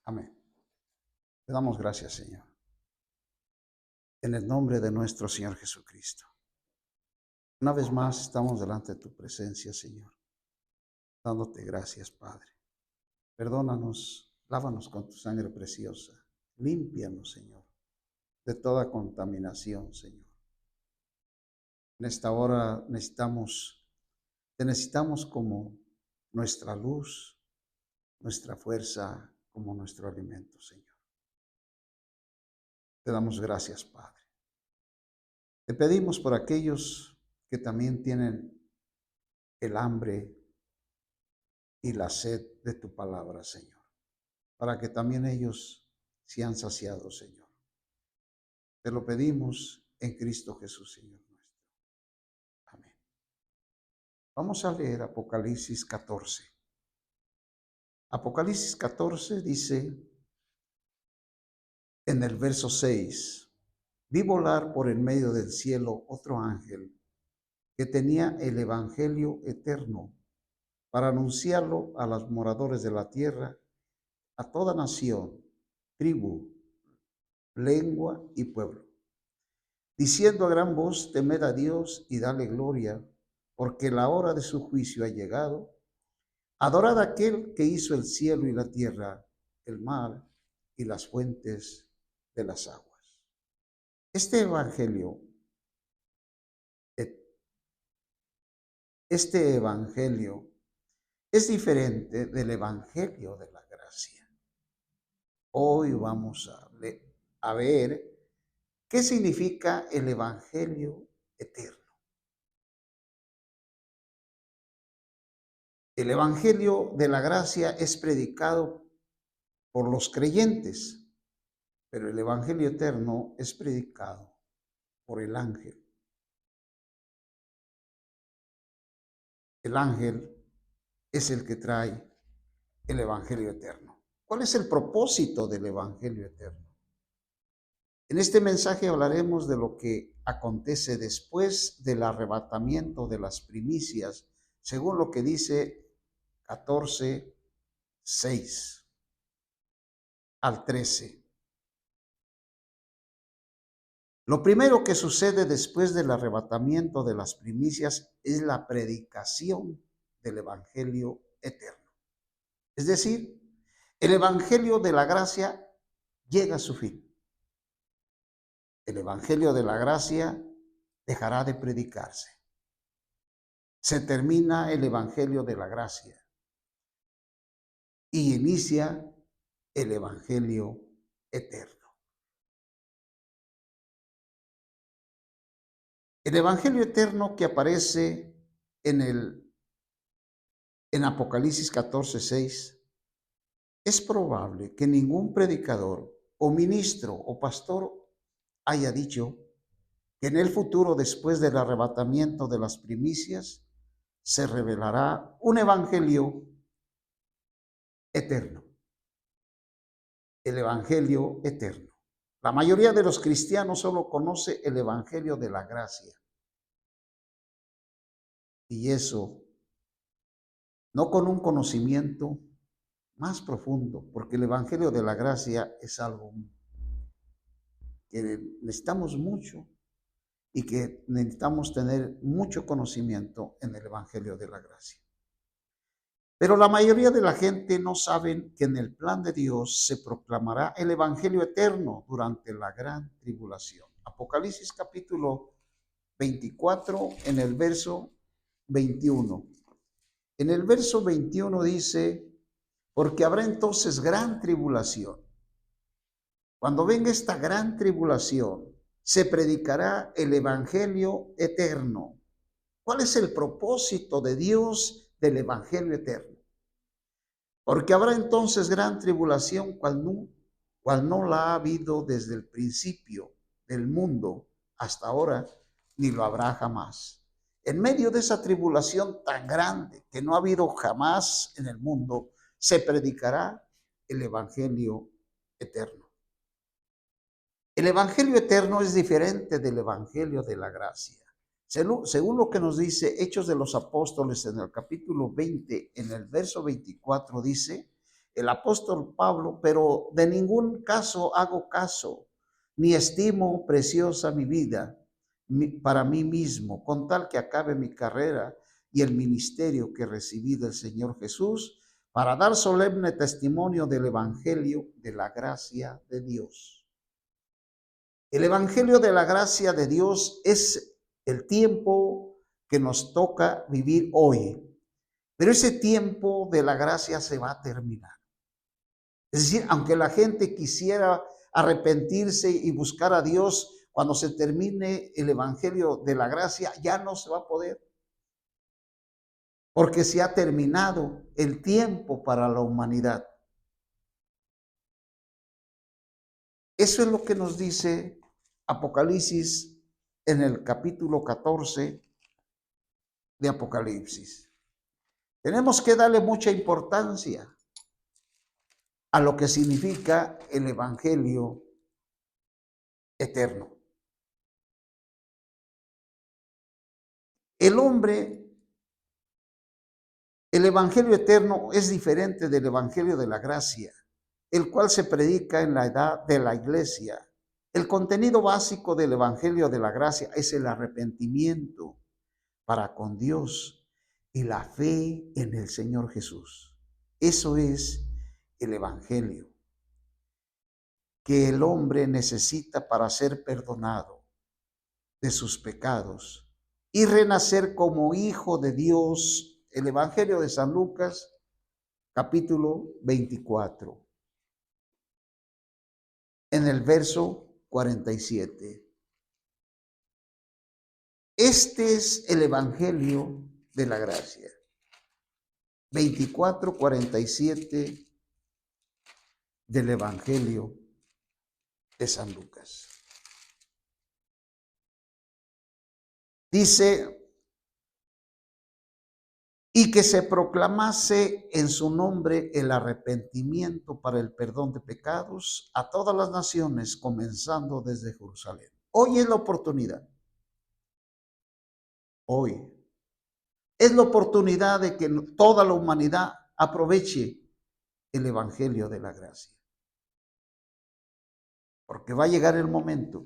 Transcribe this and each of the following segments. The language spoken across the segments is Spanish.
Amén. Te damos gracias, Señor, en el nombre de nuestro Señor Jesucristo. Una vez más estamos delante de tu presencia, Señor, dándote gracias, Padre. Perdónanos, lávanos con tu sangre preciosa. Límpianos, Señor, de toda contaminación, Señor. En esta hora te necesitamos como nuestra luz, nuestra fuerza, como nuestro alimento, Señor. Te damos gracias, Padre. Te pedimos por aquellos que también tienen el hambre y la sed de tu palabra, Señor, para que también ellos sean saciados, Señor. Te lo pedimos en Cristo Jesús, Señor nuestro. Amén. Vamos a leer Apocalipsis 14. Apocalipsis 14 dice en el verso 6, vi volar por el medio del cielo otro ángel que tenía el evangelio eterno para anunciarlo a los moradores de la tierra, a toda nación, tribu, lengua y pueblo, diciendo a gran voz, temed a Dios y dale gloria, porque la hora de su juicio ha llegado. Adorad a aquel que hizo el cielo y la tierra, el mar y las fuentes de las aguas. Este evangelio, este evangelio es diferente del evangelio de la gracia. Hoy vamos a ver qué significa el evangelio eterno. El evangelio de la gracia es predicado por los creyentes, pero el evangelio eterno es predicado por el ángel. El ángel es el que trae el evangelio eterno. ¿Cuál es el propósito del evangelio eterno? En este mensaje hablaremos de lo que acontece después del arrebatamiento de las primicias, según lo que dice 14:6 al 13. Lo primero que sucede después del arrebatamiento de las primicias es la predicación del evangelio eterno. Es decir, el evangelio de la gracia llega a su fin. El evangelio de la gracia dejará de predicarse. Se termina el evangelio de la gracia y inicia el evangelio eterno. El evangelio eterno que aparece en Apocalipsis 14:6, es probable que ningún predicador o ministro o pastor haya dicho que en el futuro, después del arrebatamiento de las primicias, se revelará un evangelio eterno. El evangelio eterno. La mayoría de los cristianos solo conoce el evangelio de la gracia. Y eso no con un conocimiento más profundo, porque el evangelio de la gracia es algo que necesitamos mucho y que necesitamos tener mucho conocimiento en el evangelio de la gracia. Pero la mayoría de la gente no saben que en el plan de Dios se proclamará el evangelio eterno durante la gran tribulación. Apocalipsis capítulo 24 en el verso 21. En el verso 21 dice, porque habrá entonces gran tribulación. Cuando venga esta gran tribulación, se predicará el evangelio eterno. ¿Cuál es el propósito de Dios del evangelio eterno? Porque habrá entonces gran tribulación, cual no la ha habido desde el principio del mundo hasta ahora, ni lo habrá jamás. En medio de esa tribulación tan grande que no ha habido jamás en el mundo, se predicará el evangelio eterno. El evangelio eterno es diferente del evangelio de la gracia. Según lo que nos dice Hechos de los Apóstoles en el capítulo 20, en el verso 24, dice el apóstol Pablo, pero de ningún caso hago caso, ni estimo preciosa mi vida para mí mismo, con tal que acabe mi carrera y el ministerio que recibí del Señor Jesús, para dar solemne testimonio del Evangelio de la gracia de Dios. El Evangelio de la gracia de Dios es el tiempo que nos toca vivir hoy, pero ese tiempo de la gracia se va a terminar. Es decir, aunque la gente quisiera arrepentirse y buscar a Dios, cuando se termine el Evangelio de la gracia, ya no se va a poder, porque se ha terminado el tiempo para la humanidad. Eso es lo que nos dice Apocalipsis en el capítulo 14 de Apocalipsis. Tenemos que darle mucha importancia a lo que significa el Evangelio eterno. El hombre, el Evangelio eterno es diferente del Evangelio de la gracia, el cual se predica en la edad de la iglesia. El contenido básico del Evangelio de la gracia es el arrepentimiento para con Dios y la fe en el Señor Jesús. Eso es el Evangelio que el hombre necesita para ser perdonado de sus pecados y renacer como hijo de Dios. El Evangelio de San Lucas, capítulo 24, en el verso 47. Este es el Evangelio de la gracia. 24:47 del Evangelio de San Lucas. Dice, y que se proclamase en su nombre el arrepentimiento para el perdón de pecados a todas las naciones, comenzando desde Jerusalén. Hoy es la oportunidad. Hoy es la oportunidad de que toda la humanidad aproveche el Evangelio de la gracia. Porque va a llegar el momento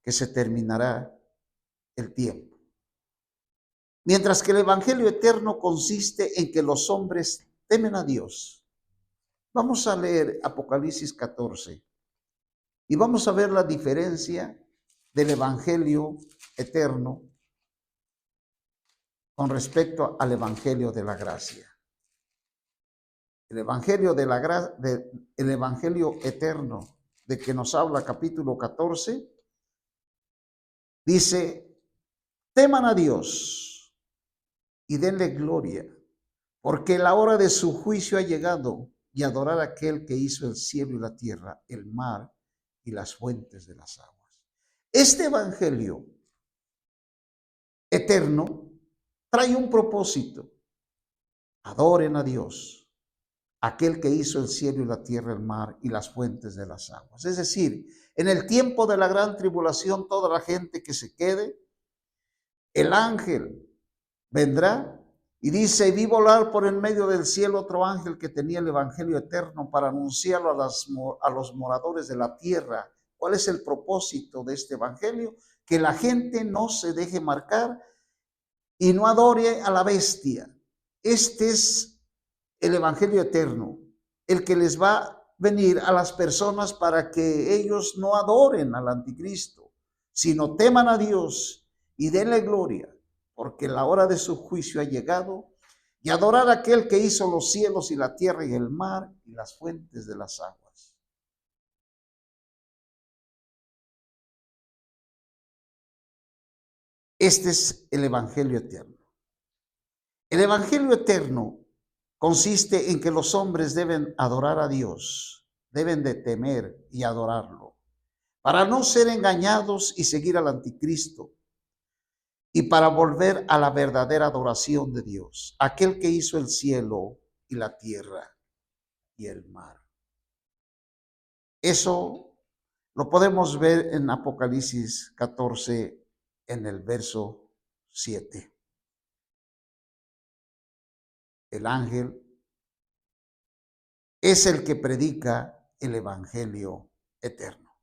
que se terminará el tiempo. Mientras que el Evangelio eterno consiste en que los hombres temen a Dios. Vamos a leer Apocalipsis 14 y vamos a ver la diferencia del Evangelio eterno con respecto al Evangelio de la gracia. El Evangelio de la el Evangelio eterno de que nos habla capítulo 14 dice: teman a Dios y denle gloria, porque la hora de su juicio ha llegado, y adorar a aquel que hizo el cielo y la tierra, el mar y las fuentes de las aguas. Este Evangelio eterno trae un propósito: adoren a Dios, aquel que hizo el cielo y la tierra, el mar y las fuentes de las aguas. Es decir, en el tiempo de la gran tribulación, toda la gente que se quede, el ángel vendrá y dice: vi volar por en medio del cielo otro ángel que tenía el Evangelio eterno para anunciarlo a los moradores de la tierra. ¿Cuál es el propósito de este Evangelio? Que la gente no se deje marcar y no adore a la bestia. Este es el Evangelio eterno, el que les va a venir a las personas para que ellos no adoren al anticristo, sino teman a Dios y denle gloria, porque la hora de su juicio ha llegado, y adorar a aquel que hizo los cielos y la tierra y el mar y las fuentes de las aguas. Este es el Evangelio eterno. El Evangelio eterno consiste en que los hombres deben adorar a Dios, deben de temer y adorarlo, para no ser engañados y seguir al anticristo, y para volver a la verdadera adoración de Dios, aquel que hizo el cielo y la tierra y el mar. Eso lo podemos ver en Apocalipsis 14, en el verso 7. El ángel es el que predica el evangelio eterno.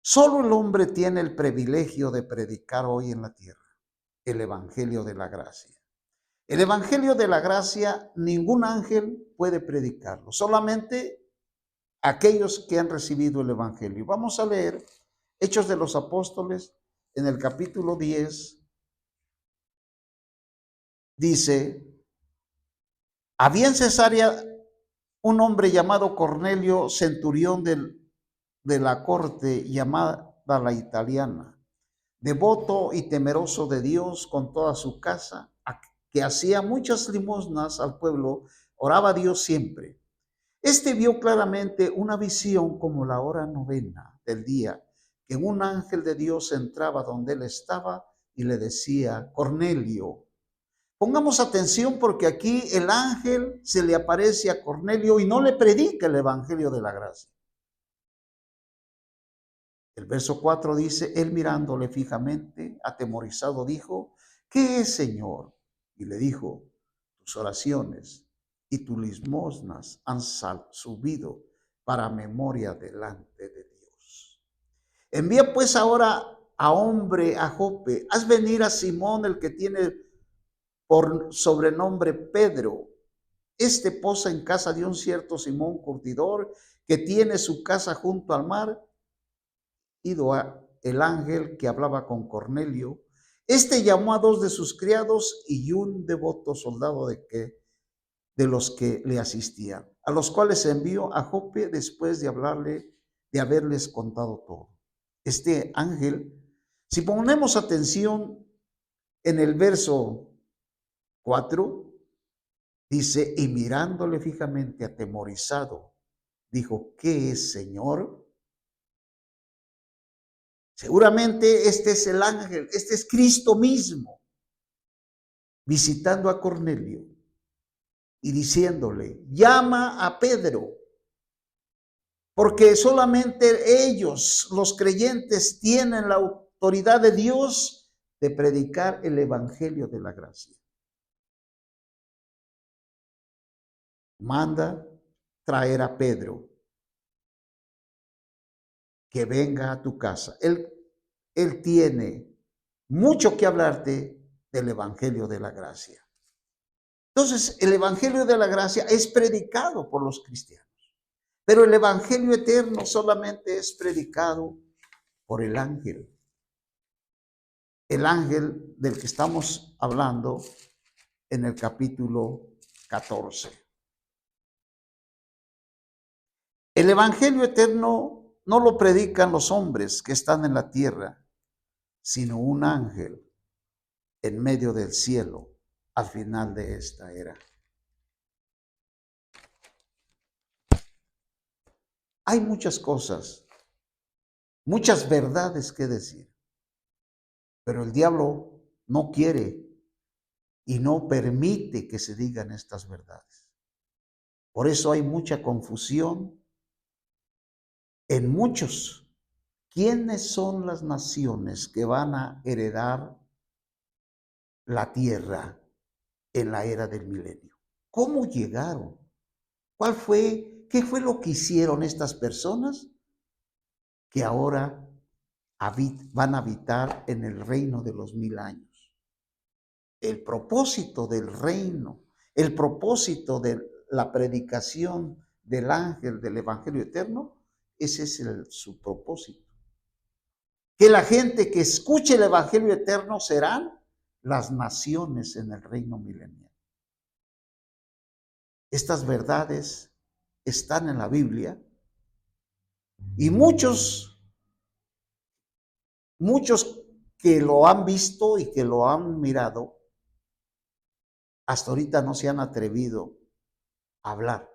Solo el hombre tiene el privilegio de predicar hoy en la tierra el evangelio de la gracia. El evangelio de la gracia, ningún ángel puede predicarlo, solamente aquellos que han recibido el evangelio. Vamos a leer Hechos de los Apóstoles en el capítulo 10. Dice: había en Cesarea un hombre llamado Cornelio, centurión de la corte llamada la italiana, devoto y temeroso de Dios con toda su casa, que hacía muchas limosnas al pueblo, oraba a Dios siempre. Este vio claramente una visión como la hora novena del día, que un ángel de Dios entraba donde él estaba y le decía: Cornelio. Pongamos atención porque aquí el ángel se le aparece a Cornelio y no le predica el evangelio de la gracia. El verso 4 dice: él mirándole fijamente, atemorizado, dijo: ¿qué es, Señor? Y le dijo: tus oraciones y tus limosnas han subido para memoria delante de Dios. Envía pues ahora a hombre a Jope, haz venir a Simón, el que tiene por sobrenombre Pedro. Este posa en casa de un cierto Simón curtidor, que tiene su casa junto al mar. Ido el ángel que hablaba con Cornelio, este llamó a 2 de sus criados y un devoto soldado de los que le asistían, a los cuales envió a Jope después de haberles contado todo. Este ángel, si ponemos atención en el verso 4, dice: y mirándole fijamente, atemorizado, dijo: ¿qué es, Señor? Seguramente este es el ángel, este es Cristo mismo, visitando a Cornelio y diciéndole: llama a Pedro, porque solamente ellos, los creyentes, tienen la autoridad de Dios de predicar el evangelio de la gracia. Manda traer a Pedro, que venga a tu casa. Él tiene mucho que hablarte del evangelio de la gracia. Entonces, el evangelio de la gracia es predicado por los cristianos, pero el evangelio eterno solamente es predicado por el ángel del que estamos hablando en el capítulo 14. El evangelio eterno no lo predican los hombres que están en la tierra, sino un ángel en medio del cielo al final de esta era. Hay muchas cosas, muchas verdades que decir, pero el diablo no quiere y no permite que se digan estas verdades. Por eso hay mucha confusión en muchos. ¿Quiénes son las naciones que van a heredar la tierra en la era del milenio? ¿Cómo llegaron? ¿Qué fue lo que hicieron estas personas que ahora van a habitar en el reino de los 1000 años? El propósito del reino, el propósito de la predicación del ángel del evangelio eterno, ese es su propósito. Que la gente que escuche el evangelio eterno serán las naciones en el reino milenial. Estas verdades están en la Biblia y muchos que lo han visto y que lo han mirado, hasta ahorita no se han atrevido a hablar.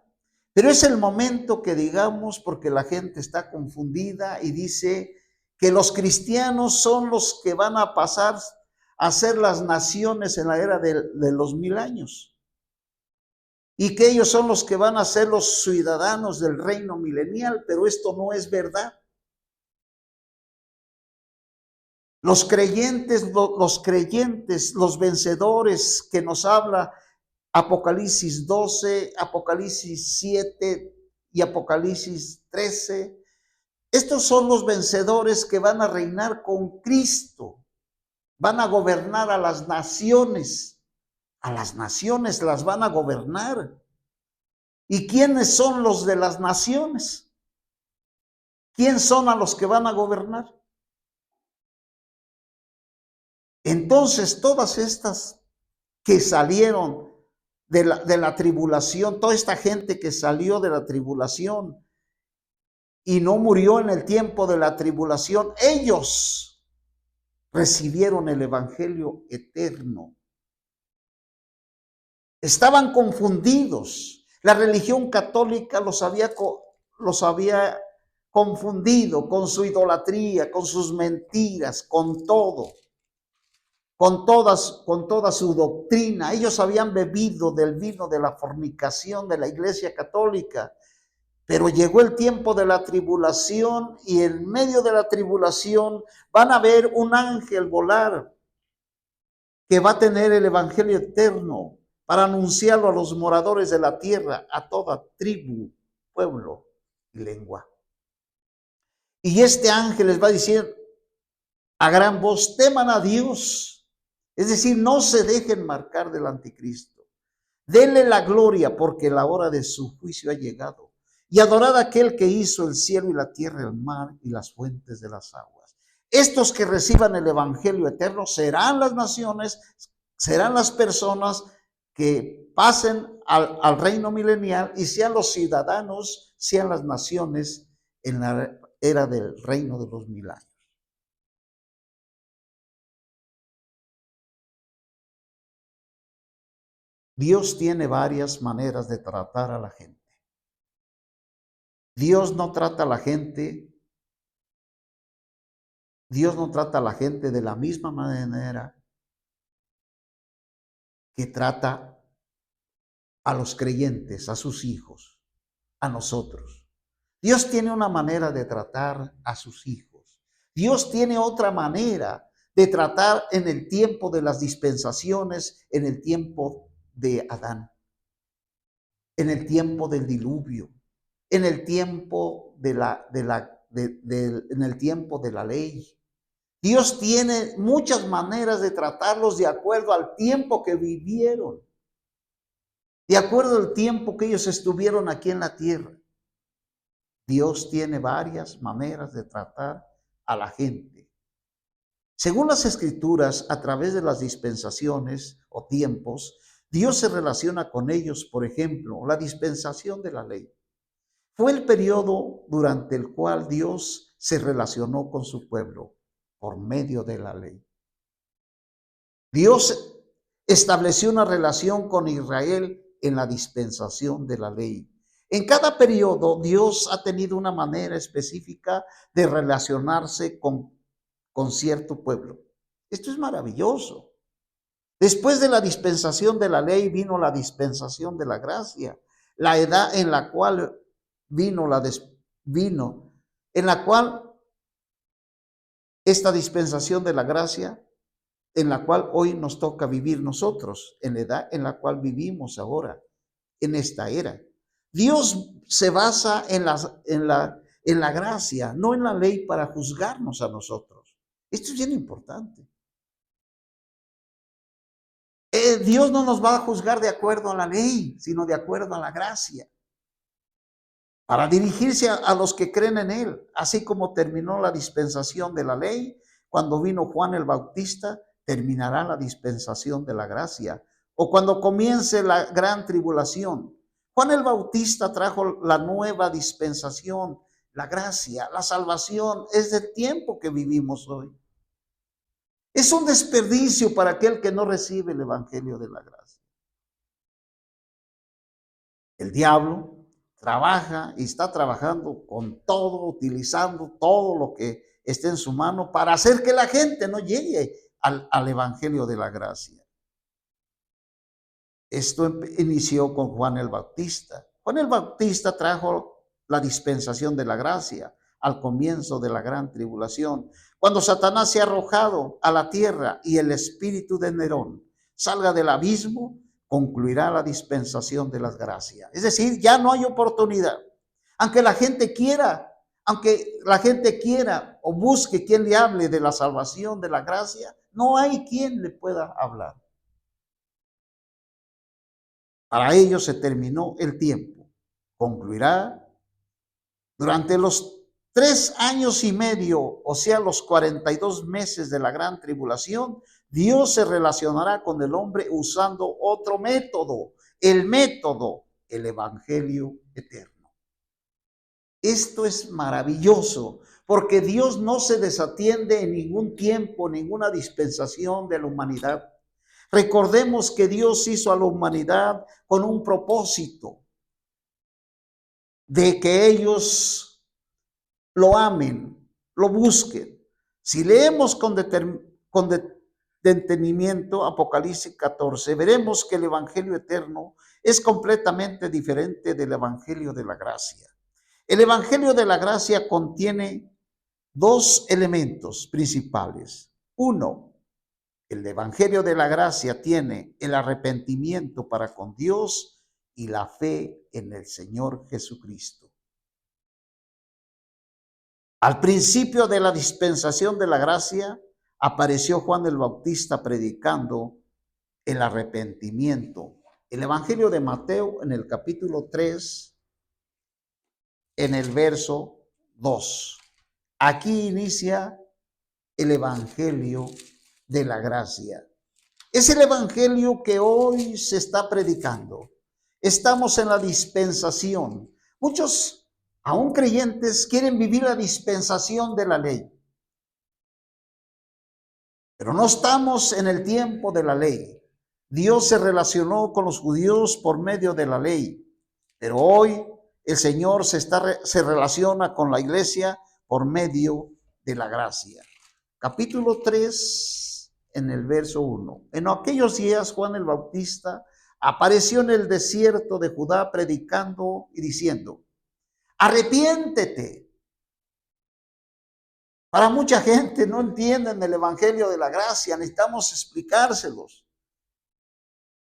Pero es el momento que digamos, porque la gente está confundida y dice que los cristianos son los que van a pasar a ser las naciones en la era de los 1000 años. Y que ellos son los que van a ser los ciudadanos del reino milenial, pero esto no es verdad. Los creyentes, los vencedores que nos habla Apocalipsis 12, Apocalipsis 7 y Apocalipsis 13. Estos son los vencedores que van a reinar con Cristo, van a gobernar a las naciones las van a gobernar. ¿Y quiénes son los de las naciones? ¿Quién son a los que van a gobernar? Entonces, todas estas que salieron de la tribulación, toda esta gente que salió de la tribulación y no murió en el tiempo de la tribulación, ellos recibieron el evangelio eterno. Estaban confundidos. La religión católica los había confundido con su idolatría, con sus mentiras, con todo, con toda su doctrina. Ellos habían bebido del vino de la fornicación de la Iglesia Católica. Pero llegó el tiempo de la tribulación y en medio de la tribulación van a ver un ángel volar que va a tener el evangelio eterno para anunciarlo a los moradores de la tierra, a toda tribu, pueblo y lengua. Y este ángel les va a decir a gran voz, teman a Dios. Es decir, no se dejen marcar del anticristo. Denle la gloria porque la hora de su juicio ha llegado. Y adorad a aquel que hizo el cielo y la tierra, el mar y las fuentes de las aguas. Estos que reciban el evangelio eterno serán las naciones, serán las personas que pasen al reino milenial y sean los ciudadanos, sean las naciones en la era del reino de los 1000 años. Dios tiene varias maneras de tratar a la gente. Dios no trata a la gente de la misma manera que trata a los creyentes, a sus hijos, a nosotros. Dios tiene una manera de tratar a sus hijos. Dios tiene otra manera de tratar en el tiempo de las dispensaciones, en el tiempo de Adán, en el tiempo del diluvio, en el tiempo en el tiempo de la ley. Dios tiene muchas maneras de tratarlos de acuerdo al tiempo que vivieron, de acuerdo al tiempo que ellos estuvieron aquí en la tierra. Dios tiene varias maneras de tratar a la gente. Según las Escrituras, a través de las dispensaciones o tiempos, Dios se relaciona con ellos. Por ejemplo, la dispensación de la ley fue el periodo durante el cual Dios se relacionó con su pueblo por medio de la ley. Dios estableció una relación con Israel en la dispensación de la ley. En cada periodo, Dios ha tenido una manera específica de relacionarse con cierto pueblo. Esto es maravilloso. Después de la dispensación de la ley vino la dispensación de la gracia, la edad en la cual en la cual esta dispensación de la gracia, en la cual hoy nos toca vivir nosotros, en la edad en la cual vivimos ahora, en esta era. Dios se basa en la gracia, no en la ley para juzgarnos a nosotros. Esto es bien importante. Dios no nos va a juzgar de acuerdo a la ley, sino de acuerdo a la gracia, para dirigirse a los que creen en Él. Así como terminó la dispensación de la ley, cuando vino Juan el Bautista, terminará la dispensación de la gracia. O cuando comience la gran tribulación. Juan el Bautista trajo la nueva dispensación, la gracia, la salvación. Es del tiempo que vivimos hoy. Es un desperdicio para aquel que no recibe el evangelio de la gracia. El diablo trabaja y está trabajando con todo, utilizando todo lo que esté en su mano para hacer que la gente no llegue al evangelio de la gracia. Esto inició con Juan el Bautista. Juan el Bautista trajo la dispensación de la gracia al comienzo de la gran tribulación, cuando Satanás se ha arrojado a la tierra y el espíritu de Nerón salga del abismo. concluirá la dispensación de las gracias. Es decir, ya no hay oportunidad. Aunque la gente quiera, aunque la gente quiera o busque quien le hable de la salvación, de la gracia, no hay quien le pueda hablar. Para ello se terminó el tiempo. Concluirá durante los 3 años y medio, o sea, los 42 meses de la gran tribulación. Dios se relacionará con el hombre usando otro método, el evangelio eterno. Esto es maravilloso, porque Dios no se desatiende en ningún tiempo, ninguna dispensación de la humanidad. Recordemos que Dios hizo a la humanidad con un propósito, de que ellos lo amen, lo busquen. Si leemos con detenimiento Apocalipsis 14, veremos que el evangelio eterno es completamente diferente del evangelio de la gracia. El evangelio de la gracia contiene dos elementos principales. Uno, el evangelio de la gracia tiene el arrepentimiento para con Dios y la fe en el Señor Jesucristo. Al principio de la dispensación de la gracia, apareció Juan el Bautista predicando el arrepentimiento. El evangelio de Mateo, en el capítulo 3, en el verso 2. Aquí inicia el evangelio de la gracia. Es el evangelio que hoy se está predicando. Estamos en la dispensación. Muchos, aún creyentes, quieren vivir la dispensación de la ley. Pero no estamos en el tiempo de la ley. Dios se relacionó con los judíos por medio de la ley. Pero hoy el Señor se relaciona con la iglesia por medio de la gracia. Capítulo 3, en el verso 1. En aquellos días Juan el Bautista apareció en el desierto de Judá predicando y diciendo: arrepiéntete. Para mucha gente no entienden el evangelio de la gracia, necesitamos explicárselos.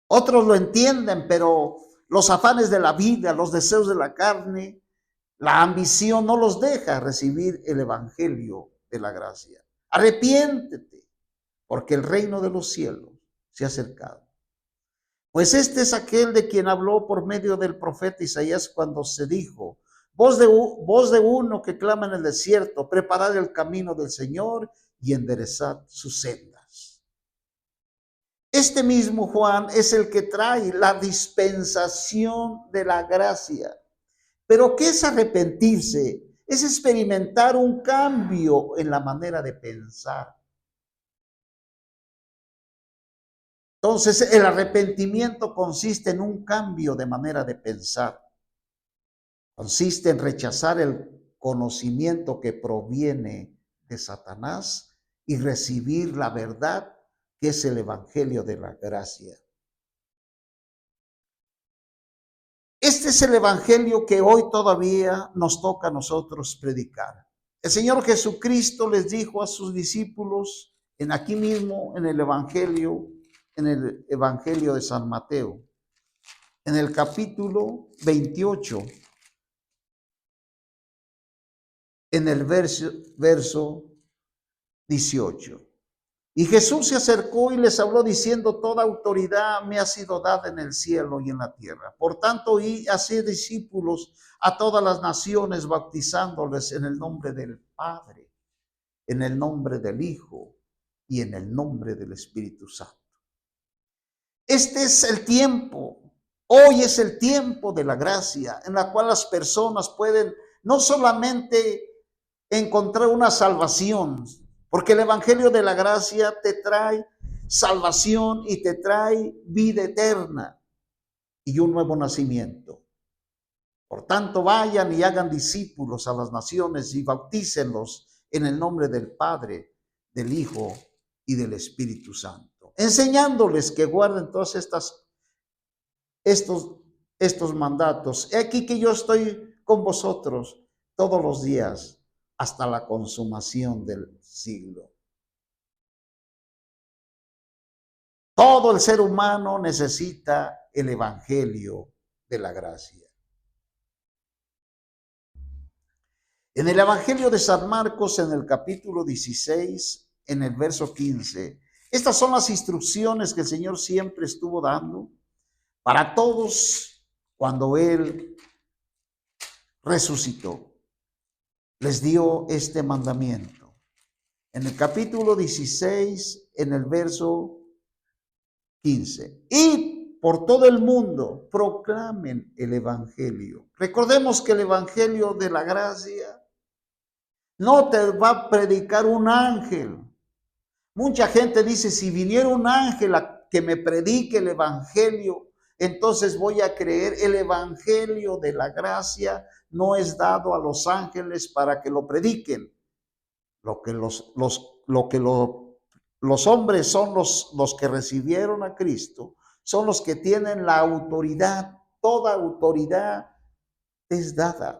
Otros lo entienden, pero los afanes de la vida, los deseos de la carne, la ambición no los deja recibir el evangelio de la gracia. Arrepiéntete, porque el reino de los cielos se ha acercado. Pues este es aquel de quien habló por medio del profeta Isaías cuando se dijo: voz de uno que clama en el desierto, preparad el camino del Señor y enderezad sus sendas. Este mismo Juan es el que trae la dispensación de la gracia. Pero ¿qué es arrepentirse? Es experimentar un cambio en la manera de pensar. Entonces, el arrepentimiento consiste en un cambio de manera de pensar. Consiste en rechazar el conocimiento que proviene de Satanás y recibir la verdad, que es el evangelio de la gracia. Este es el evangelio que hoy todavía nos toca a nosotros predicar. El Señor Jesucristo les dijo a sus discípulos aquí mismo en el evangelio de San Mateo, en el capítulo 28, en el verso 18. Y Jesús se acercó y les habló diciendo: toda autoridad me ha sido dada en el cielo y en la tierra. Por tanto, id a hacer discípulos a todas las naciones, bautizándoles en el nombre del Padre, en el nombre del Hijo y en el nombre del Espíritu Santo. Este es el tiempo. Hoy es el tiempo de la gracia, en la cual las personas pueden no solamente encontrar una salvación, porque el evangelio de la gracia te trae salvación y te trae vida eterna y un nuevo nacimiento. Por tanto, vayan y hagan discípulos a las naciones y bautícenlos en el nombre del Padre, del Hijo y del Espíritu Santo, enseñándoles que guarden todos estos mandatos. He aquí que yo estoy con vosotros todos los días hasta la consumación del siglo. Todo el ser humano necesita el evangelio de la gracia. En el evangelio de San Marcos, en el capítulo 16, en el verso 15, estas son las instrucciones que el Señor siempre estuvo dando para todos cuando Él resucitó. Les dio este mandamiento. En el capítulo 16, en el verso 15. Y por todo el mundo proclamen el evangelio. Recordemos que el evangelio de la gracia no te va a predicar un ángel. Mucha gente dice, si viniera un ángel a que me predique el evangelio, entonces voy a creer. El evangelio de la gracia no es dado a los ángeles para que lo prediquen. Los hombres son los que recibieron a Cristo, son los que tienen la autoridad. Toda autoridad es dada.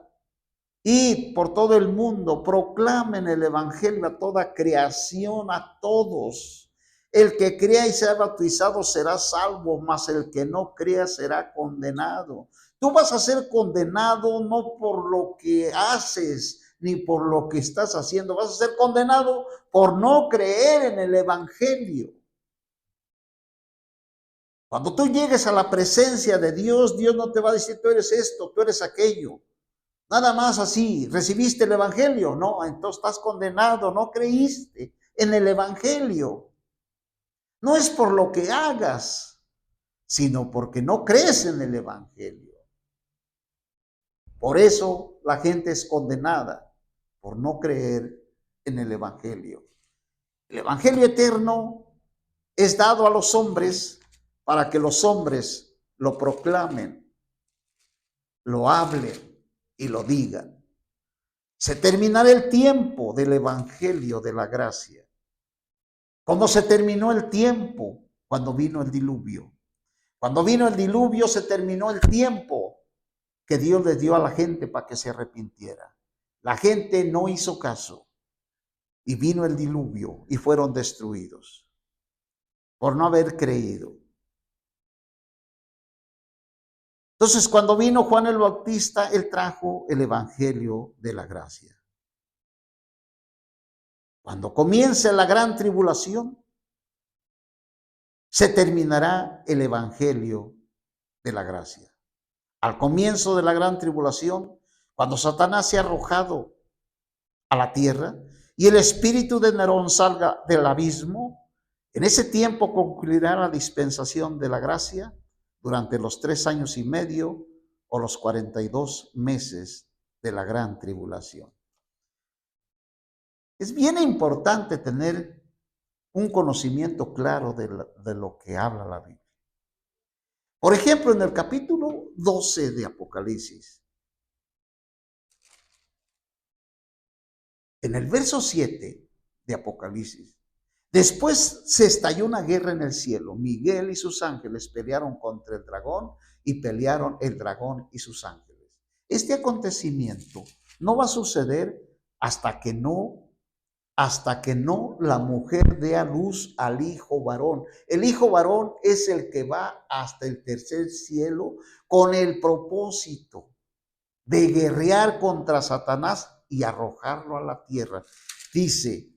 Y por todo el mundo proclamen el evangelio a toda creación, a todos. El que crea y sea bautizado será salvo, mas el que no crea será condenado. Tú vas a ser condenado no por lo que haces ni por lo que estás haciendo, vas a ser condenado por no creer en el evangelio. Cuando tú llegues a la presencia de Dios, Dios no te va a decir, tú eres esto, tú eres aquello. Nada más así, ¿recibiste el evangelio? No, entonces estás condenado, no creíste en el evangelio. No es por lo que hagas, sino porque no crees en el evangelio. Por eso la gente es condenada, por no creer en el evangelio. El evangelio eterno es dado a los hombres para que los hombres lo proclamen, lo hablen y lo digan. Se terminará el tiempo del evangelio de la gracia. ¿Cómo se terminó el tiempo? Cuando vino el diluvio. Cuando vino el diluvio se terminó el tiempo que Dios les dio a la gente para que se arrepintiera. La gente no hizo caso y vino el diluvio y fueron destruidos por no haber creído. Entonces, cuando vino Juan el Bautista, él trajo el evangelio de la gracia. Cuando comience la gran tribulación, se terminará el evangelio de la gracia. Al comienzo de la gran tribulación, cuando Satanás sea arrojado a la tierra y el espíritu de Nerón salga del abismo, en ese tiempo concluirá la dispensación de la gracia durante los 3 años y medio o los 42 meses de la gran tribulación. Es bien importante tener un conocimiento claro de lo que habla la Biblia. Por ejemplo, en el capítulo 12 de Apocalipsis, en el verso 7 de Apocalipsis, después se estalló una guerra en el cielo. Miguel y sus ángeles pelearon contra el dragón y pelearon el dragón y sus ángeles. Este acontecimiento no va a suceder hasta que no la mujer dé a luz al hijo varón. El hijo varón es el que va hasta el tercer cielo con el propósito de guerrear contra Satanás y arrojarlo a la tierra. Dice,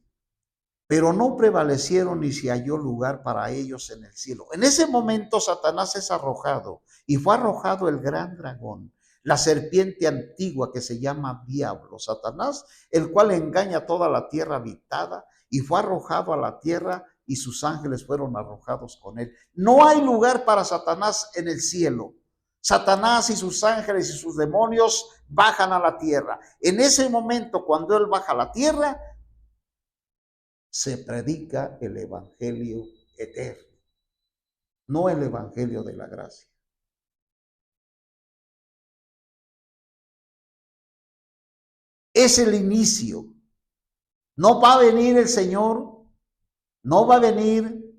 pero no prevalecieron ni se halló lugar para ellos en el cielo. En ese momento Satanás es arrojado y fue arrojado el gran dragón, la serpiente antigua que se llama Diablo, Satanás, el cual engaña a toda la tierra habitada, y fue arrojado a la tierra y sus ángeles fueron arrojados con él. No hay lugar para Satanás en el cielo. Satanás y sus ángeles y sus demonios bajan a la tierra. En ese momento, cuando él baja a la tierra, se predica el evangelio eterno, no el evangelio de la gracia. Es el inicio. No va a venir el Señor, no va a venir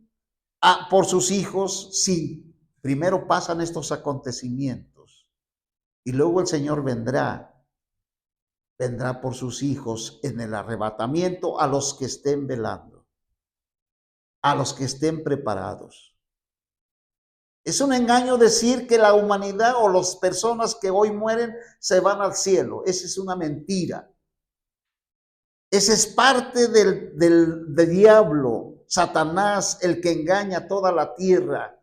por sus hijos si primero pasan estos acontecimientos. Y luego el Señor vendrá por sus hijos en el arrebatamiento a los que estén velando, a los que estén preparados. Es un engaño decir que la humanidad o las personas que hoy mueren se van al cielo. Esa es una mentira. Esa es parte del diablo, Satanás, el que engaña a toda la tierra.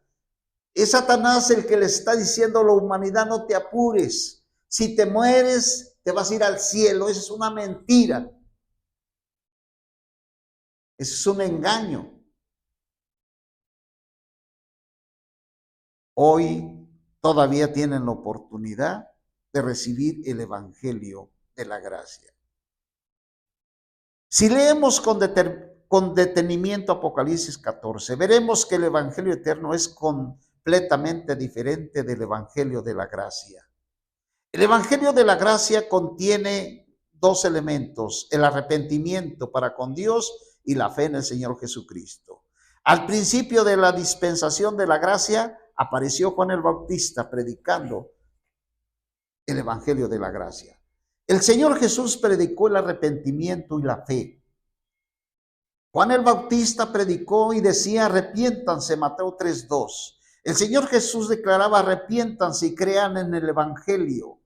Es Satanás el que le está diciendo a la humanidad: no te apures. Si te mueres, te vas a ir al cielo. Esa es una mentira. Ese es un engaño. Hoy todavía tienen la oportunidad de recibir el evangelio de la gracia. Si leemos con detenimiento Apocalipsis 14, veremos que el evangelio eterno es completamente diferente del evangelio de la gracia. El evangelio de la gracia contiene dos elementos: el arrepentimiento para con Dios y la fe en el Señor Jesucristo. Al principio de la dispensación de la gracia apareció Juan el Bautista predicando el evangelio de la gracia. El Señor Jesús predicó el arrepentimiento y la fe. Juan el Bautista predicó y decía: arrepiéntanse, Mateo 3:2. El Señor Jesús declaraba: arrepiéntanse y crean en el evangelio.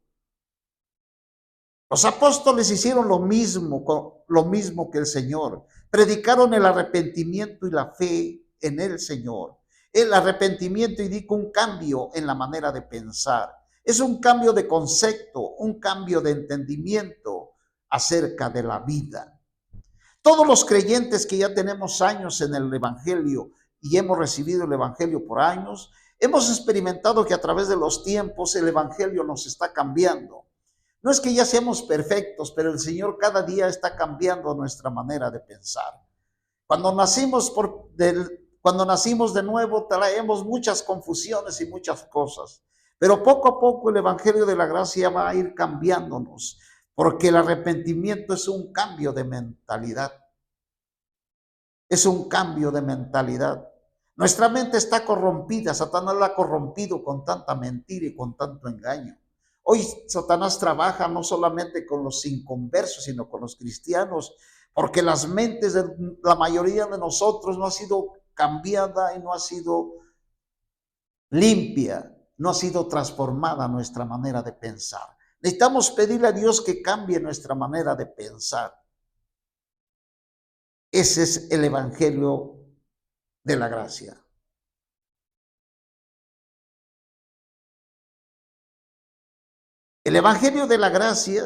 Los apóstoles hicieron lo mismo que el Señor. Predicaron el arrepentimiento y la fe en el Señor. El arrepentimiento indica un cambio en la manera de pensar. Es un cambio de concepto, un cambio de entendimiento acerca de la vida. Todos los creyentes que ya tenemos años en el evangelio y hemos recibido el evangelio por años, hemos experimentado que a través de los tiempos el evangelio nos está cambiando. No es que ya seamos perfectos, pero el Señor cada día está cambiando nuestra manera de pensar. Cuando nacimos de nuevo, traemos muchas confusiones y muchas cosas, pero poco a poco el evangelio de la gracia va a ir cambiándonos, porque el arrepentimiento es un cambio de mentalidad. Es un cambio de mentalidad. Nuestra mente está corrompida. Satanás la ha corrompido con tanta mentira y con tanto engaño. Hoy Satanás trabaja no solamente con los inconversos, sino con los cristianos, porque las mentes de la mayoría de nosotros no ha sido cambiada y no ha sido limpia, no ha sido transformada nuestra manera de pensar. Necesitamos pedirle a Dios que cambie nuestra manera de pensar. Ese es el evangelio de la gracia. El evangelio de la gracia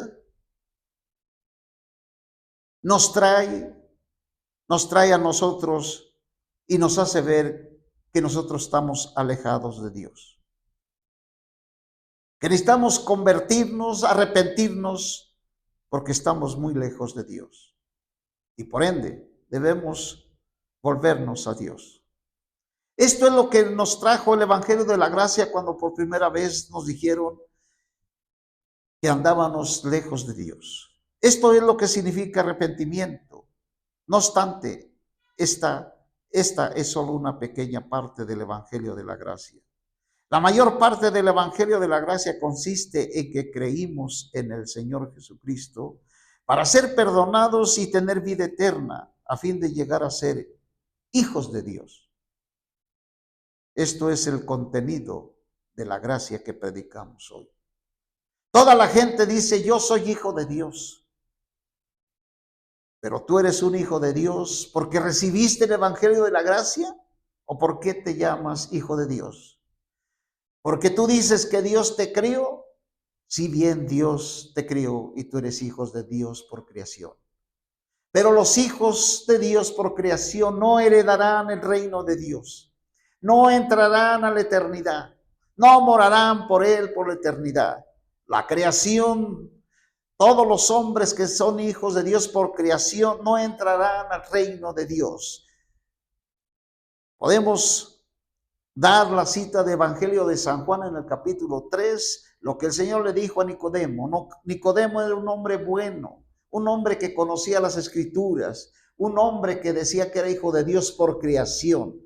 nos trae a nosotros y nos hace ver que nosotros estamos alejados de Dios. Que necesitamos convertirnos, arrepentirnos, porque estamos muy lejos de Dios. Y por ende, debemos volvernos a Dios. Esto es lo que nos trajo el evangelio de la gracia cuando por primera vez nos dijeron que andábamos lejos de Dios. Esto es lo que significa arrepentimiento. No obstante, esta es solo una pequeña parte del evangelio de la gracia. La mayor parte del evangelio de la gracia consiste en que creímos en el Señor Jesucristo para ser perdonados y tener vida eterna, a fin de llegar a ser hijos de Dios. Esto es el contenido de la gracia que predicamos hoy. Toda la gente dice: yo soy hijo de Dios. Pero tú eres un hijo de Dios porque recibiste el evangelio de la gracia, ¿o por qué te llamas hijo de Dios? Porque tú dices que Dios te crió. Si bien Dios te crió y tú eres hijos de Dios por creación. Pero los hijos de Dios por creación no heredarán el reino de Dios. No entrarán a la eternidad. No morarán por él por la eternidad. La creación, todos los hombres que son hijos de Dios por creación no entrarán al reino de Dios. Podemos dar la cita de Evangelio de San Juan en el capítulo 3, lo que el Señor le dijo a Nicodemo. No, Nicodemo era un hombre bueno, un hombre que conocía las Escrituras, un hombre que decía que era hijo de Dios por creación.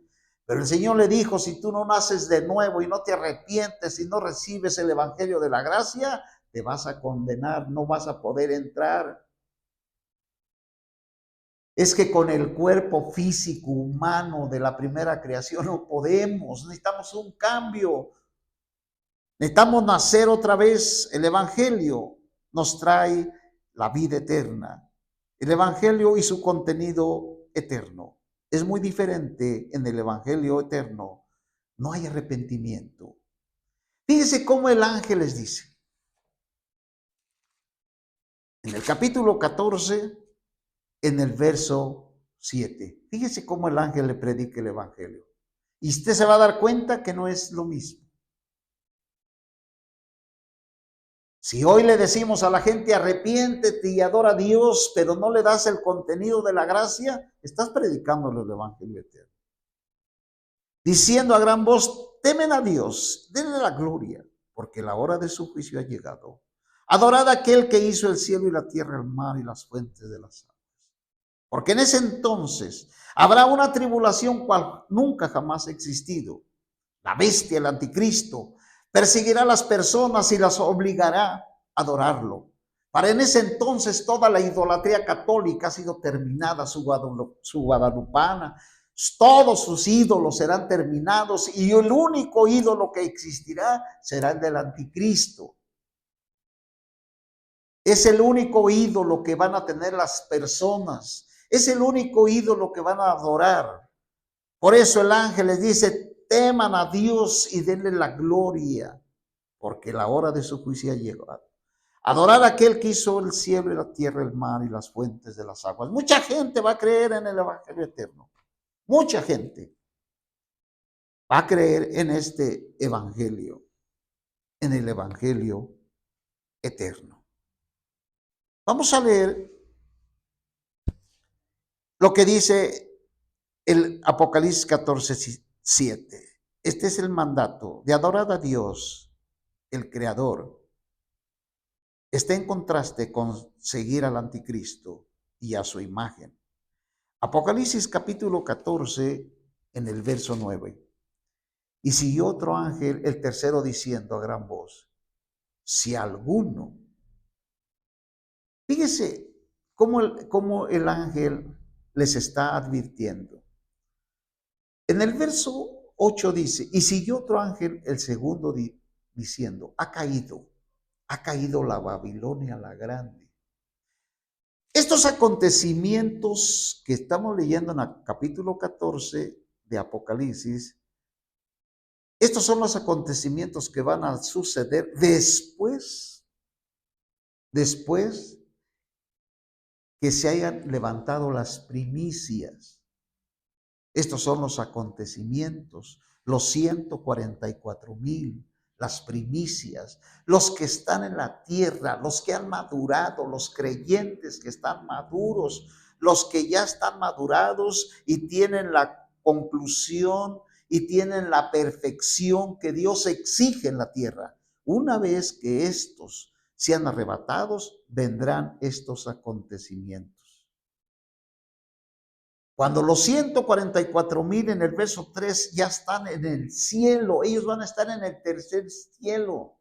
Pero el Señor le dijo: si tú no naces de nuevo y no te arrepientes y no recibes el evangelio de la gracia, te vas a condenar, no vas a poder entrar. Es que con el cuerpo físico humano de la primera creación no podemos, necesitamos un cambio, necesitamos nacer otra vez. El Evangelio nos trae la vida eterna. El Evangelio y su contenido eterno. Es muy diferente en el Evangelio eterno. No hay arrepentimiento. Fíjese cómo el ángel les dice. En el capítulo 14, en el verso 7. Fíjese cómo el ángel le predica el Evangelio. Y usted se va a dar cuenta que no es lo mismo. Si hoy le decimos a la gente arrepiéntete y adora a Dios, pero no le das el contenido de la gracia, estás predicándole el Evangelio eterno. Diciendo a gran voz, temen a Dios, denle la gloria, porque la hora de su juicio ha llegado. Adorad a aquel que hizo el cielo y la tierra, el mar y las fuentes de las aguas. Porque en ese entonces habrá una tribulación cual nunca jamás ha existido. La bestia, el anticristo, perseguirá a las personas y las obligará a adorarlo. Para en ese entonces toda la idolatría católica ha sido terminada, su guadalupana, todos sus ídolos serán terminados y el único ídolo que existirá será el del anticristo. Es el único ídolo que van a tener las personas. Es el único ídolo que van a adorar. Por eso el ángel les dice, teman a Dios y denle la gloria, porque la hora de su juicio ha llegado. Adorar a aquel que hizo el cielo y la tierra, el mar y las fuentes de las aguas. Mucha gente va a creer en el Evangelio eterno. Mucha gente va a creer en este Evangelio, en el Evangelio eterno. Vamos a leer lo que dice el Apocalipsis 14:7. Este es el mandato de adorar a Dios, el Creador. Está en contraste con seguir al anticristo y a su imagen. Apocalipsis capítulo 14 en el verso 9. Y siguió otro ángel, el tercero, diciendo a gran voz, si alguno, fíjese cómo el ángel les está advirtiendo. En el verso 8 dice, y siguió otro ángel, el segundo, diciendo, ha caído la Babilonia la grande. Estos acontecimientos que estamos leyendo en el capítulo 14 de Apocalipsis, estos son los acontecimientos que van a suceder después que se hayan levantado las primicias. Estos son los acontecimientos, los 144,000, las primicias, los que están en la tierra, los que han madurado, los creyentes que están maduros, los que ya están madurados y tienen la conclusión y tienen la perfección que Dios exige en la tierra. Una vez que estos sean arrebatados, vendrán estos acontecimientos. Cuando los 144,000 en el verso 3 ya están en el cielo, ellos van a estar en el tercer cielo.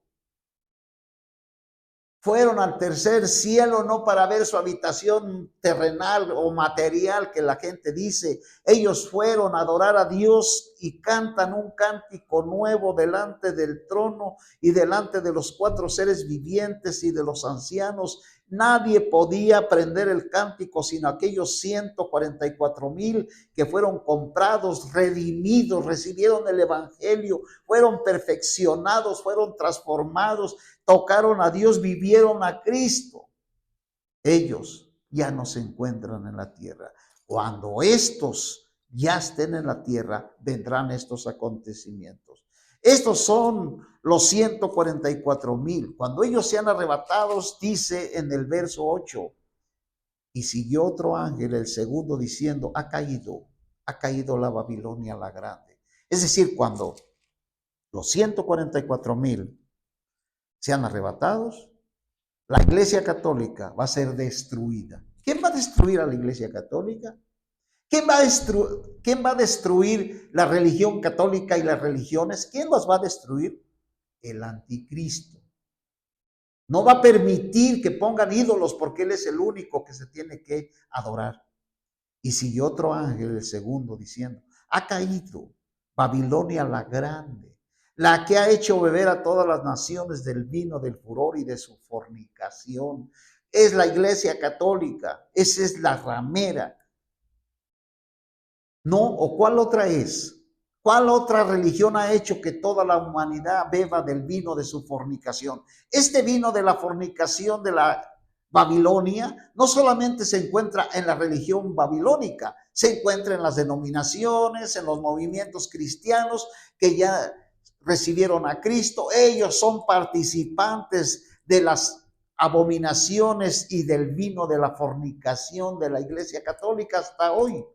Fueron al tercer cielo no para ver su habitación terrenal o material que la gente dice. Ellos fueron a adorar a Dios y cantan un cántico nuevo delante del trono y delante de los 4 seres vivientes y de los ancianos. Nadie podía aprender el cántico sino aquellos 144,000 que fueron comprados, redimidos, recibieron el evangelio, fueron perfeccionados, fueron transformados, tocaron a Dios, vivieron a Cristo. Ellos ya no se encuentran en la tierra. Cuando estos ya estén en la tierra, vendrán estos acontecimientos. Estos son los 144,000. Cuando ellos sean arrebatados, dice en el verso 8, y siguió otro ángel, el segundo, diciendo, ha caído la Babilonia la grande. Es decir, cuando los 144,000 sean arrebatados, la Iglesia Católica va a ser destruida. ¿Quién va a destruir a la Iglesia Católica? ¿Quién va a destruir la religión católica y las religiones? ¿Quién los va a destruir? El anticristo. No va a permitir que pongan ídolos porque él es el único que se tiene que adorar. Y siguió otro ángel, el segundo, diciendo: ha caído Babilonia la grande, la que ha hecho beber a todas las naciones del vino del furor y de su fornicación. Es la iglesia católica, esa es la ramera. ¿No? ¿O cuál otra es? ¿Cuál otra religión ha hecho que toda la humanidad beba del vino de su fornicación? Este vino de la fornicación de la Babilonia no solamente se encuentra en la religión babilónica, se encuentra en las denominaciones, en los movimientos cristianos que ya recibieron a Cristo. Ellos son participantes de las abominaciones y del vino de la fornicación de la Iglesia Católica hasta hoy.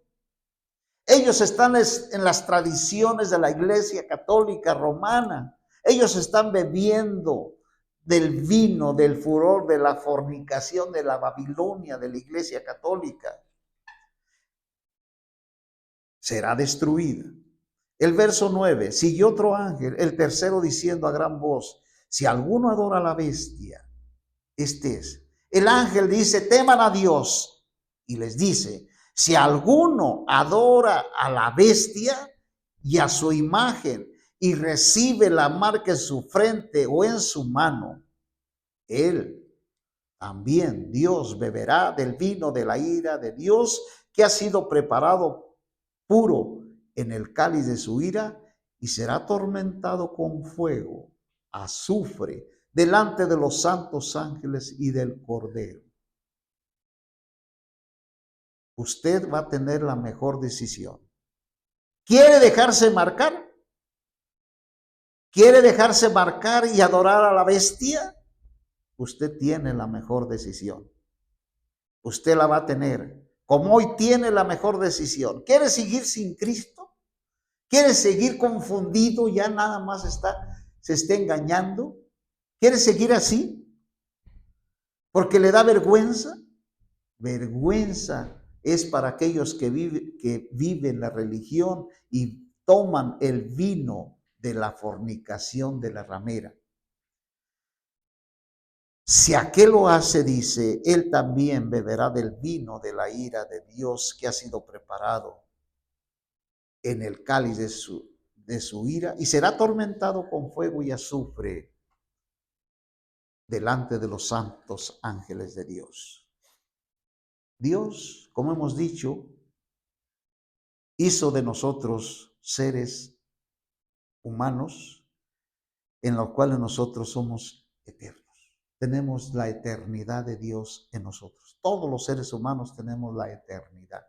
Ellos están en las tradiciones de la Iglesia Católica Romana. Ellos están bebiendo del vino, del furor, de la fornicación de la Babilonia, de la Iglesia Católica. Será destruida. El verso 9, siguió otro ángel, el tercero, diciendo a gran voz: si alguno adora a la bestia, este es. El ángel dice: teman a Dios. Y les dice: si alguno adora a la bestia y a su imagen y recibe la marca en su frente o en su mano, él también, Dios, beberá del vino de la ira de Dios, que ha sido preparado puro en el cáliz de su ira, y será atormentado con fuego, azufre, delante de los santos ángeles y del Cordero. Usted va a tener la mejor decisión. ¿Quiere dejarse marcar? ¿Quiere dejarse marcar y adorar a la bestia? Usted tiene la mejor decisión. Usted la va a tener. Como hoy tiene la mejor decisión. ¿Quiere seguir sin Cristo? ¿Quiere seguir confundido? Ya nada más se está engañando. ¿Quiere seguir así? Porque le da vergüenza. Vergüenza es para aquellos que viven la religión y toman el vino de la fornicación de la ramera. Si aquel lo hace, dice, él también beberá del vino de la ira de Dios, que ha sido preparado en el cáliz de su ira, y será atormentado con fuego y azufre delante de los santos ángeles de Dios. Dios, como hemos dicho, hizo de nosotros seres humanos en los cuales nosotros somos eternos. Tenemos la eternidad de Dios en nosotros. Todos los seres humanos tenemos la eternidad.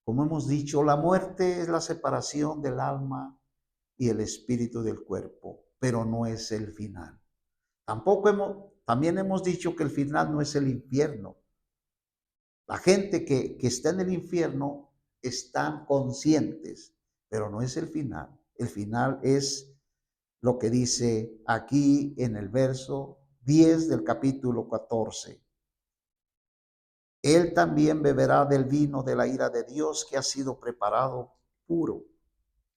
Como hemos dicho, la muerte es la separación del alma y el espíritu del cuerpo, pero no es el final. También hemos dicho que el final no es el infierno. La gente que está en el infierno están conscientes, pero no es el final. El final es lo que dice aquí en el verso 10 del capítulo 14. Él también beberá del vino de la ira de Dios, que ha sido preparado puro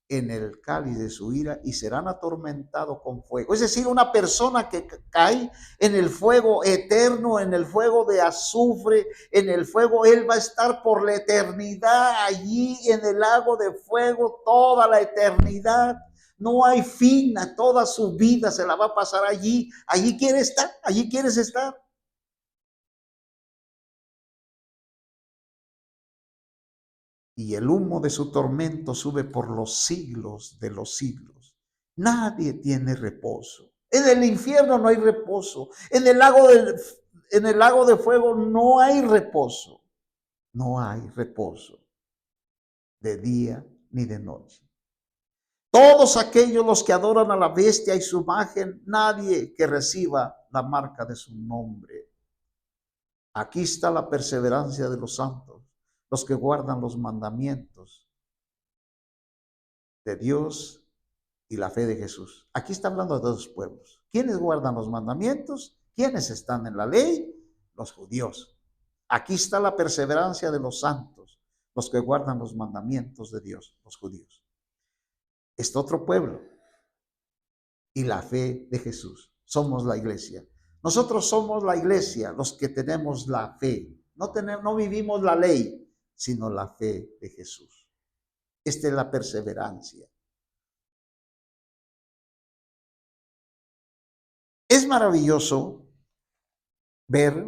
en el cáliz de su ira, y serán atormentados con fuego. Es decir, una persona que cae en el fuego eterno, en el fuego de azufre, en el fuego, él va a estar por la eternidad allí en el lago de fuego, toda la eternidad. No hay fin, a toda su vida se la va a pasar allí. Allí quiere estar, allí quieres estar. Y el humo de su tormento sube por los siglos de los siglos. Nadie tiene reposo. En el infierno no hay reposo. En el lago de fuego no hay reposo. No hay reposo de día ni de noche. Todos aquellos los que adoran a la bestia y su imagen, nadie que reciba la marca de su nombre. Aquí está la perseverancia de los santos, los que guardan los mandamientos de Dios y la fe de Jesús. Aquí está hablando de dos pueblos. ¿Quiénes guardan los mandamientos? ¿Quiénes están en la ley? Los judíos. Aquí está la perseverancia de los santos, los que guardan los mandamientos de Dios, los judíos. Está otro pueblo y la fe de Jesús. Somos la iglesia. Nosotros somos la iglesia, los que tenemos la fe. No vivimos la ley. sino la fe de Jesús. Esta es la perseverancia. Es maravilloso ver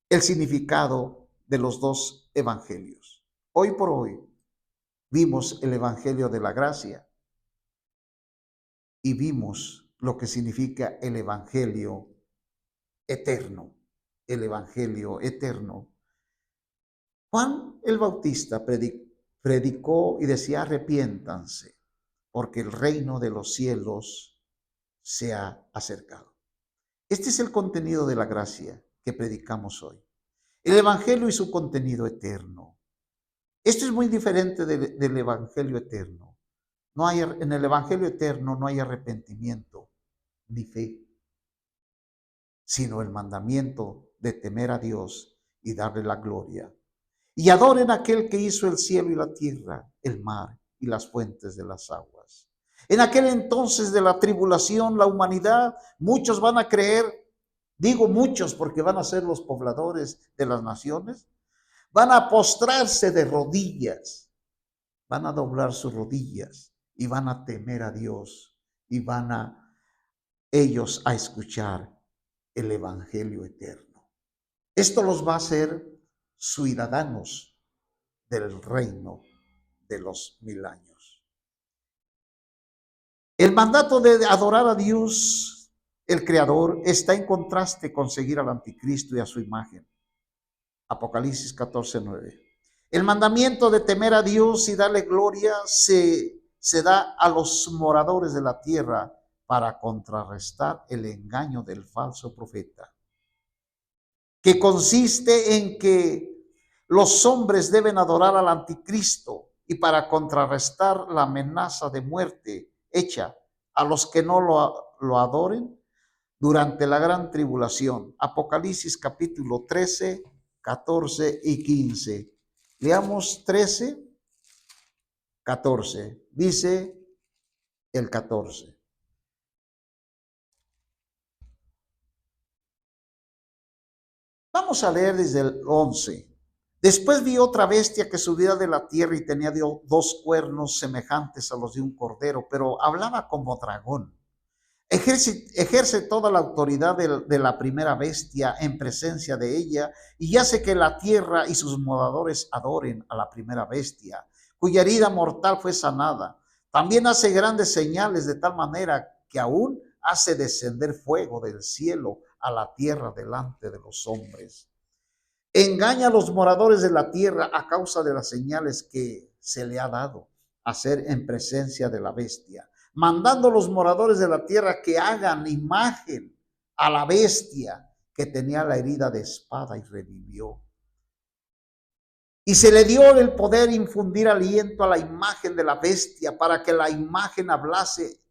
el significado de los dos evangelios. Hoy por hoy vimos el evangelio de la gracia y vimos lo que significa el evangelio eterno. El evangelio eterno. Juan el Bautista predicó y decía: arrepiéntanse, porque el reino de los cielos se ha acercado. Este es el contenido de la gracia que predicamos hoy. El evangelio y su contenido eterno. Esto es muy diferente del evangelio eterno. En el evangelio eterno no hay arrepentimiento ni fe, sino el mandamiento de temer a Dios y darle la gloria. Y adoren a aquel que hizo el cielo y la tierra, el mar y las fuentes de las aguas. En aquel entonces de la tribulación, la humanidad, muchos van a creer, digo muchos porque van a ser los pobladores de las naciones, van a postrarse de rodillas, van a doblar sus rodillas y van a temer a Dios y van a ellos a escuchar el evangelio eterno. Esto los va a hacer ciudadanos del reino de los 1000 años. El mandato de adorar a Dios, el Creador, está en contraste con seguir al anticristo y a su imagen. Apocalipsis 14:9. El mandamiento de temer a Dios y darle gloria se da a los moradores de la tierra para contrarrestar el engaño del falso profeta, que consiste en que los hombres deben adorar al anticristo y para contrarrestar la amenaza de muerte hecha a los que no lo adoren durante la gran tribulación. Apocalipsis capítulo 13, 14 y 15. Leamos 13, 14. Dice el 14. Vamos a leer desde el 11. Después vi otra bestia que subía de la tierra y tenía 2 cuernos semejantes a los de un cordero, pero hablaba como dragón. Ejerce toda la autoridad de la primera bestia en presencia de ella y hace que la tierra y sus moradores adoren a la primera bestia, cuya herida mortal fue sanada. También hace grandes señales de tal manera que aún hace descender fuego del cielo a la tierra delante de los hombres. Engaña a los moradores de la tierra a causa de las señales que se le ha dado hacer en presencia de la bestia, mandando a los moradores de la tierra que hagan imagen a la bestia que tenía la herida de espada y revivió. Y se le dio el poder infundir aliento a la imagen de la bestia para que la imagen hablase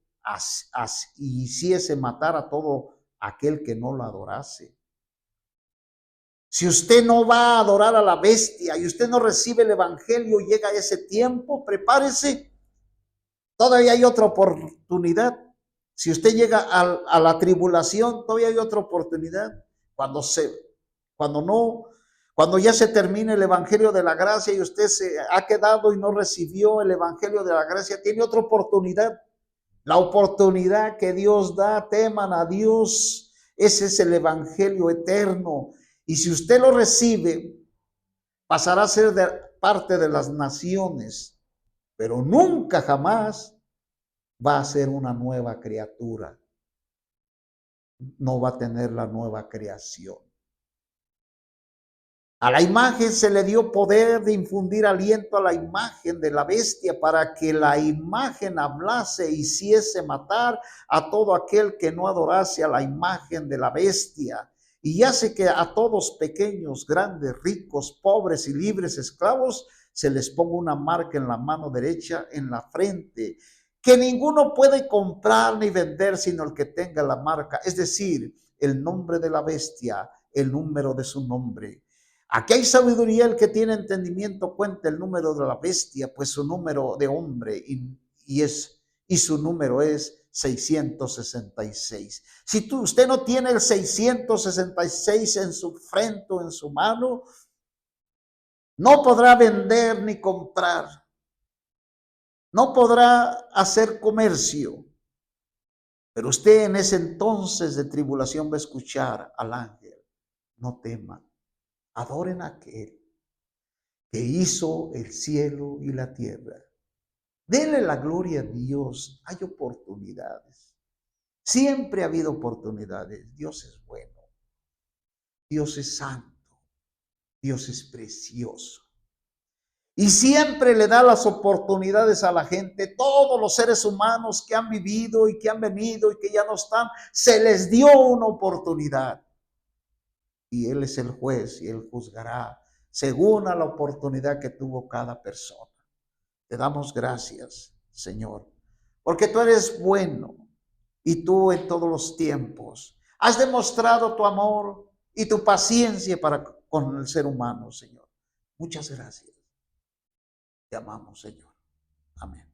y hiciese matar a todo aquel que no la adorase. Si usted no va a adorar a la bestia y usted no recibe el evangelio, llega ese tiempo, prepárese. Todavía hay otra oportunidad. Si usted llega a la tribulación, todavía hay otra oportunidad. Cuando ya se termine el evangelio de la gracia y usted se ha quedado y no recibió el evangelio de la gracia, tiene otra oportunidad. La oportunidad que Dios da, teman a Dios. Ese es el evangelio eterno. Y si usted lo recibe, pasará a ser parte de las naciones, pero nunca jamás va a ser una nueva criatura. No va a tener la nueva creación. A la imagen se le dio poder de infundir aliento a la imagen de la bestia para que la imagen hablase e hiciese matar a todo aquel que no adorase a la imagen de la bestia. Y hace que a todos, pequeños, grandes, ricos, pobres y libres esclavos, se les ponga una marca en la mano derecha, en la frente, que ninguno puede comprar ni vender sino el que tenga la marca, es decir, el nombre de la bestia, el número de su nombre. Aquí hay sabiduría, el que tiene entendimiento cuenta el número de la bestia, pues su número de hombre y su número es 666. Si usted no tiene el 666 en su frente o en su mano, No podrá vender ni comprar. No podrá hacer comercio. Pero usted en ese entonces de tribulación va a escuchar al ángel: no teman, adoren a aquel que hizo el cielo y la tierra. Denle la gloria a Dios. Hay oportunidades. Siempre ha habido oportunidades. Dios es bueno. Dios es santo. Dios es precioso. Y siempre le da las oportunidades a la gente. Todos los seres humanos que han vivido y que han venido y que ya no están, se les dio una oportunidad. Y Él es el juez y Él juzgará según a la oportunidad que tuvo cada persona. Te damos gracias, Señor, porque tú eres bueno y tú en todos los tiempos has demostrado tu amor y tu paciencia para con el ser humano, Señor. Muchas gracias. Te amamos, Señor. Amén.